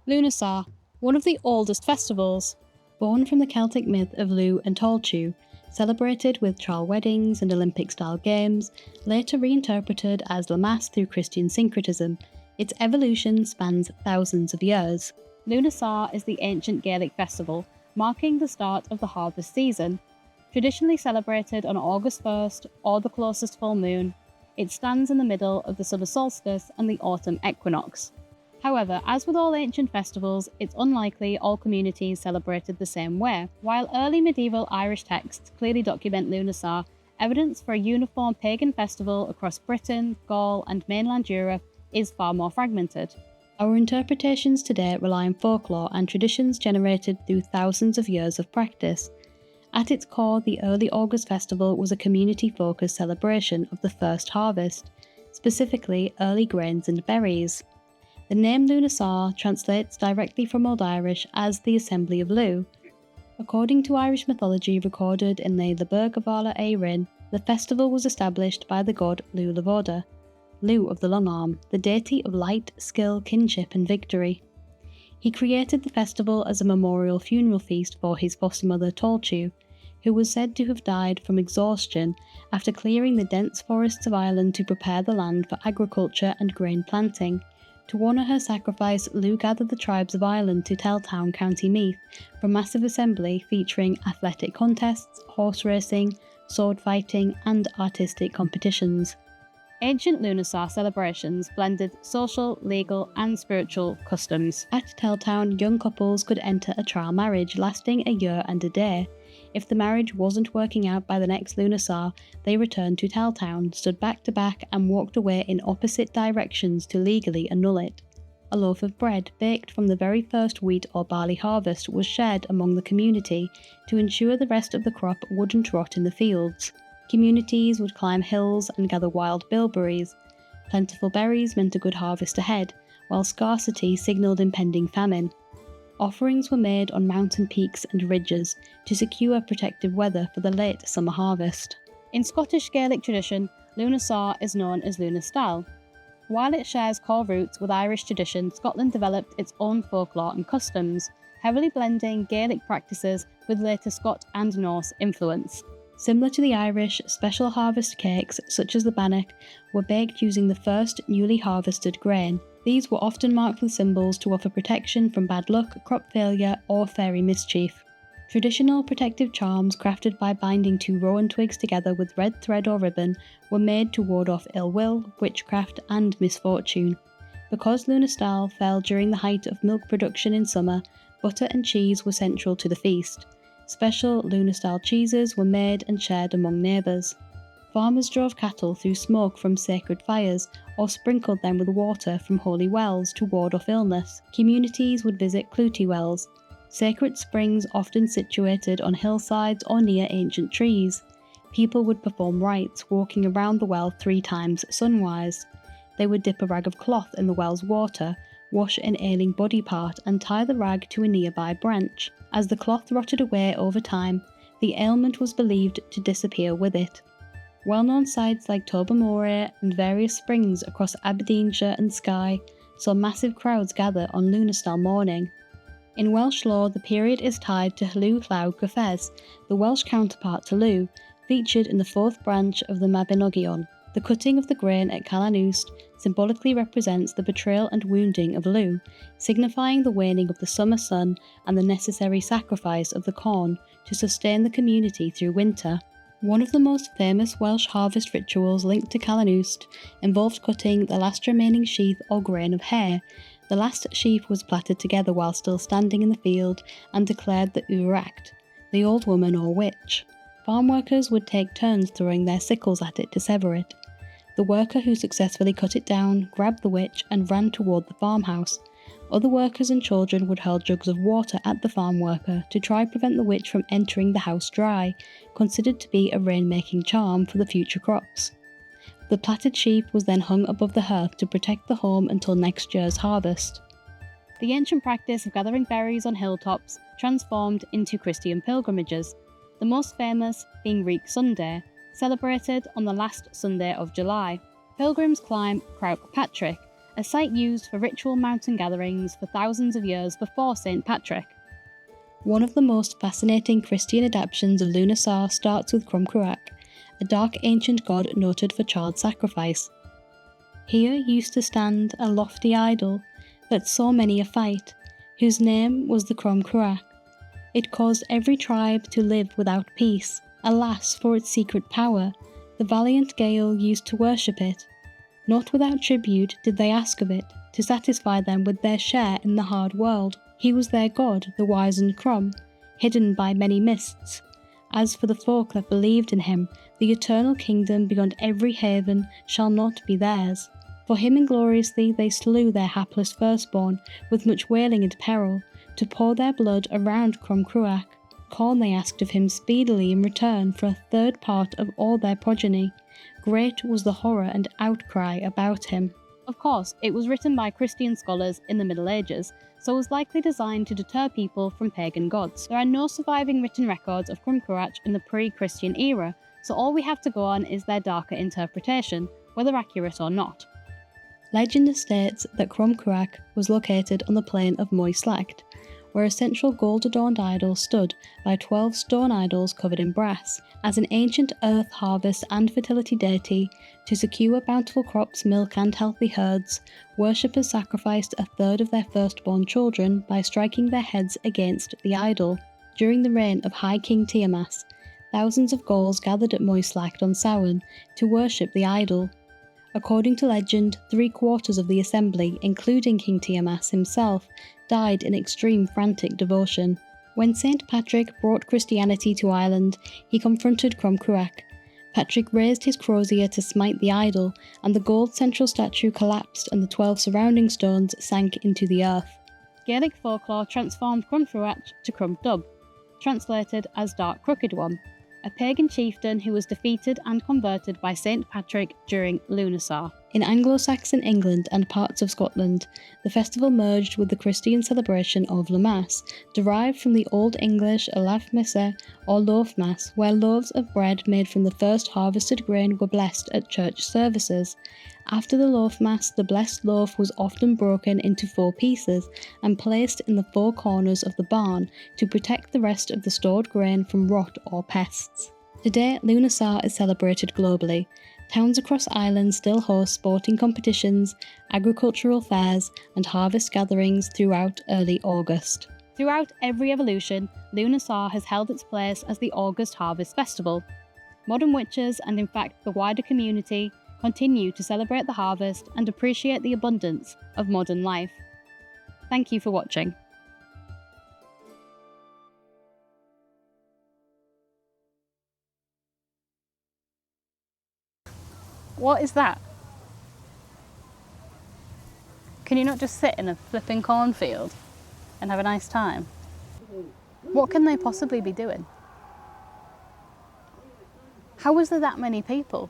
Lughnasadh, one of the oldest festivals. Born from the Celtic myth of Lugh and Tullchu, celebrated with trial weddings and Olympic-style games, later reinterpreted as Lammas through Christian syncretism, its evolution spans thousands of years. Lughnasadh is the ancient Gaelic festival, marking the start of the harvest season. Traditionally celebrated on August 1st or the closest full moon, it stands in the middle of the Summer Solstice and the Autumn Equinox. However, as with all ancient festivals, it's unlikely all communities celebrated the same way. While early medieval Irish texts clearly document Lughnasadh, evidence for a uniform pagan festival across Britain, Gaul, and mainland Europe is far more fragmented. Our interpretations today rely on folklore and traditions generated through thousands of years of practice. At its core, the early August festival was a community-focused celebration of the first harvest, specifically early grains and berries. The name Lughnasadh translates directly from Old Irish as the Assembly of Lugh. According to Irish mythology recorded in the Burgavala Éireann, the festival was established by the god Lughnasadh, Lugh of the long arm, the deity of light, skill, kinship and victory. He created the festival as a memorial funeral feast for his foster mother Tullchu, who was said to have died from exhaustion after clearing the dense forests of Ireland to prepare the land for agriculture and grain planting. To honour her sacrifice, Lugh gathered the tribes of Ireland to Telltown, County Meath, for a massive assembly featuring athletic contests, horse racing, sword fighting and artistic competitions. Ancient Lughnasadh celebrations blended social, legal and spiritual customs. At Telltown, young couples could enter a trial marriage lasting a year and a day. If the marriage wasn't working out by the next Lughnasadh, they returned to Telltown, stood back to back and walked away in opposite directions to legally annul it. A loaf of bread, baked from the very first wheat or barley harvest, was shared among the community to ensure the rest of the crop wouldn't rot in the fields. Communities would climb hills and gather wild bilberries. Plentiful berries meant a good harvest ahead, while scarcity signalled impending famine. Offerings were made on mountain peaks and ridges to secure protective weather for the late summer harvest. In Scottish Gaelic tradition, Lughnasadh is known as Lughnasadh. While it shares core roots with Irish tradition, Scotland developed its own folklore and customs, heavily blending Gaelic practices with later Scot and Norse influence. Similar to the Irish, special harvest cakes, such as the bannock, were baked using the first newly harvested grain. These were often marked with symbols to offer protection from bad luck, crop failure, or fairy mischief. Traditional protective charms crafted by binding two rowan twigs together with red thread or ribbon were made to ward off ill will, witchcraft, and misfortune. Because Lughnasadh fell during the height of milk production in summer, butter and cheese were central to the feast. Special Lughnasadh cheeses were made and shared among neighbours. Farmers drove cattle through smoke from sacred fires or sprinkled them with water from holy wells to ward off illness. Communities would visit Clootie wells, sacred springs often situated on hillsides or near ancient trees. People would perform rites, walking around the well 3 times sunwise. They would dip a rag of cloth in the well's water, wash an ailing body part and tie the rag to a nearby branch. As the cloth rotted away over time, the ailment was believed to disappear with it. Well-known sites like Tobermory and various springs across Aberdeenshire and Skye saw massive crowds gather on Lughnasadh morning. In Welsh lore, the period is tied to LOO-nuh-suh, the Welsh counterpart to Lugh, featured in the 4th branch of the Mabon. The cutting of the grain at Calanúst symbolically represents the betrayal and wounding of Lugh, signifying the waning of the summer sun and the necessary sacrifice of the corn to sustain the community through winter. One of the most famous Welsh harvest rituals linked to Calanúst involved cutting the last remaining sheaf or grain of hay. The last sheaf was plaited together while still standing in the field and declared the Uacht, the old woman or witch. Farm workers would take turns throwing their sickles at it to sever it. The worker who successfully cut it down grabbed the witch and ran toward the farmhouse. Other workers and children would hurl jugs of water at the farm worker to try prevent the witch from entering the house dry, considered to be a rain-making charm for the future crops. The plaited sheaf was then hung above the hearth to protect the home until next year's harvest. The ancient practice of gathering berries on hilltops transformed into Christian pilgrimages, the most famous being Reek Sunday, celebrated on the last Sunday of July. Pilgrims climb Craig Patrick, a site used for ritual mountain gatherings for thousands of years before St. Patrick. One of the most fascinating Christian adaptations of Lughnasadh starts with Crom Cruach, a dark ancient god noted for child sacrifice. Here used to stand a lofty idol that saw many a fight, whose name was the Crom Cruach. It caused every tribe to live without peace. Alas for its secret power, the valiant Gael used to worship it. Not without tribute did they ask of it, to satisfy them with their share in the hard world. He was their god, the wizened Crom, hidden by many mists. As for the folk that believed in him, the eternal kingdom beyond every haven shall not be theirs. For him ingloriously they slew their hapless firstborn, with much wailing and peril, to pour their blood around Crom Cruach. Corn they asked of him speedily in return for a third part of all their progeny. Great was the horror and outcry about him. Of course, it was written by Christian scholars in the Middle Ages, so was likely designed to deter people from pagan gods. There are no surviving written records of Crom Cruach in the pre-Christian era, so all we have to go on is their darker interpretation, whether accurate or not. Legend states that Crom Cruach was located on the plain of Moyslacht, where a central gold-adorned idol stood by 12 stone idols covered in brass. As an ancient earth, harvest and fertility deity, to secure bountiful crops, milk and healthy herds, worshippers sacrificed a third of their firstborn children by striking their heads against the idol. During the reign of High King Tiamat, thousands of Gauls gathered at Moyslacht on Samhain to worship the idol. According to legend, 3/4 of the assembly, including King Tiamat himself, died in extreme frantic devotion. When St. Patrick brought Christianity to Ireland, he confronted Crom Cruach. Patrick raised his crozier to smite the idol, and the gold central statue collapsed and the 12 surrounding stones sank into the earth. Gaelic folklore transformed Crom Cruach to Crom Dubh, translated as Dark Crooked One, a pagan chieftain who was defeated and converted by St. Patrick during Lughnasadh. In Anglo-Saxon England and parts of Scotland, the festival merged with the Christian celebration of Lammas, derived from the Old English Lammas or loaf-mass, where loaves of bread made from the first harvested grain were blessed at church services. After the loaf-mass, the blessed loaf was often broken into 4 pieces and placed in the 4 corners of the barn to protect the rest of the stored grain from rot or pests. Today, Lughnasadh is celebrated globally. Towns across Ireland still host sporting competitions, agricultural fairs, and harvest gatherings throughout early August. Throughout every evolution, Lughnasadh has held its place as the August Harvest Festival. Modern witches, and in fact the wider community, continue to celebrate the harvest and appreciate the abundance of modern life. Thank you for watching. What is that? Can you not just sit in a flipping cornfield and have a nice time? What can they possibly be doing? How was there that many people?